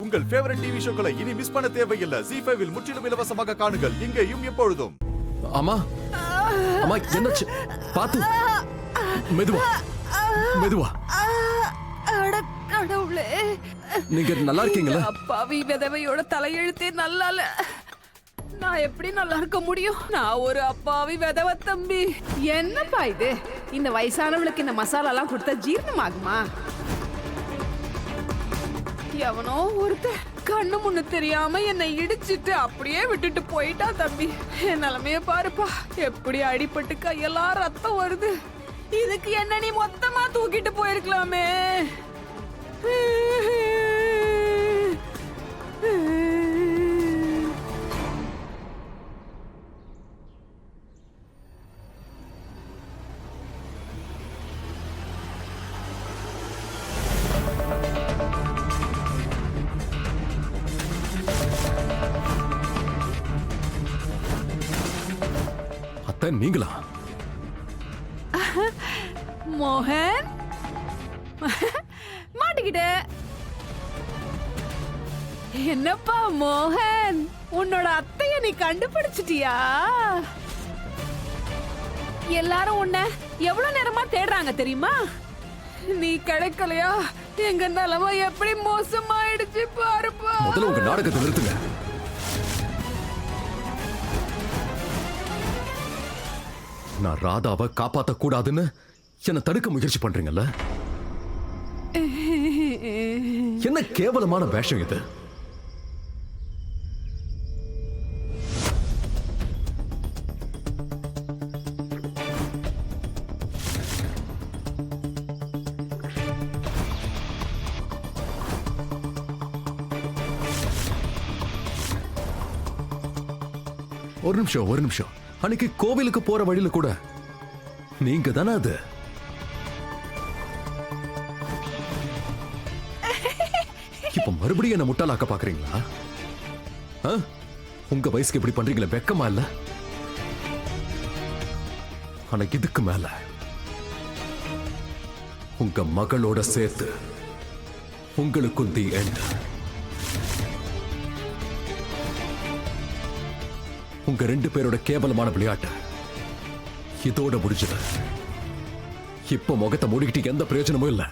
உங்கள் favourite TV ஷோக்களை இனி miss பண்ண தேவையில்லை. ZEE5 இல் முற்றிலும் இலவசமாக காணுங்கள், இங்கேயும் எப்பொழுதும். அம்மா அம்மா என்னாச்சு? பாத்து, மெதுவா மெதுவா. கடவுளே, நீங்க நல்லா இருக்கீங்களா? அப்பாவி விதவையோட தலையெழுத்தே நல்லால. நான் எப்படி நல்லா இருக்க முடியும்? நான் ஒரு அப்பாவி விதவை தம்பி. என்னப்பா இது? இந்த வயசானவளுக்கு இந்த மசாலா எல்லாம் கொடுத்தா ஜீரணமாகுமா? எவனோ ஒருத்தர் கண்ணு முன்னு தெரியாம என்னை இடிச்சிட்டு அப்படியே விட்டுட்டு போயிட்டா தம்பி. என் நிலைமைய பாருப்பா, எப்படி அடிபட்டு கையெல்லாம் ரத்தம் வருது. இதுக்கு என்ன நீ மொத்தமா தூக்கிட்டு போயிருக்கலாமே. அத்தை நீங்களா? மோகன், மாட்டிக்கிட்ட. என்னப்பா மோகன், உன்னோட அத்தைய நீ கண்டுபிடிச்சிட்டியா? எல்லாரும் உன்னை எவ்வளவு நேரமா தேடுறாங்க தெரியுமா? நீ கிடைக்கலையா? எங்க நிலைமை எப்படி மோசமாயிடுச்சு பாருப்பா. முதல்ல உங்க நாடகத்தை நிறுத்துங்க. நான் ராதாவை காப்பாத்த கூடாதுன்னு என்ன தடுக்க முயற்சி பண்றீங்கல்ல? என்ன கேவலமான வேஷம் இது? ஒரு நிமிஷம். அன்னைக்கு கோவிலுக்கு போற வழியில கூட நீங்க தானே அது? இப்ப மறுபடியும் என்ன முட்டாளாக்க பாக்குறீங்களா? உங்க வயசுக்கு இப்படி பண்றீங்களே, வெக்கமா இல்ல? ஆனா இதுக்கு மேல உங்க மகளோட சேர்த்து உங்களுக்கும் தி எண்ட். உங்க ரெண்டு பேரோட கேவலமான விளையாட்டு இதோட முடிஞ்சது. இப்ப முகத்தை மூடிக்கிட்டு எந்த பிரயோஜனமும் இல்ல.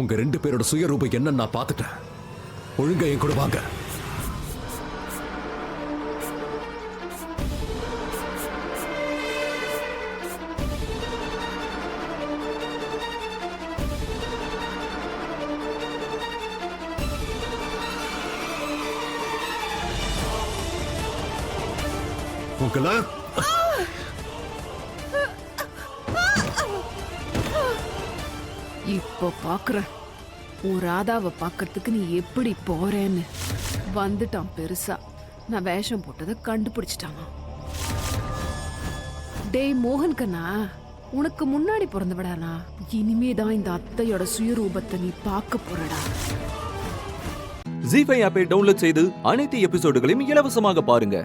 உங்க ரெண்டு பேரோட சுயரூபம் என்னன்னு நான் பார்த்துட்டேன். ஒழுங்கா என் கூட வாங்க. உங்கள இப்போ பாக்குற உன் ராதாவை பாக்கிறதுக்கு நீ எப்படி போறேன்னு. வந்துட்டான் பெருசா. நான் வேஷம் போட்டதை கண்டுபிடிச்சிட்டாங்க. டேய் மோகன் கண்ணா, உனக்கு முன்னாடி பிறந்தவடானா, இனிமேதான் இந்த அத்தையோட சுயரூபத்தை நீ பார்க்க போறடா. ZEE5 ஆப்பை டவுன்லோட் செய்து அனைத்து எபிசோடுகளையும் இலவசமாக பாருங்க.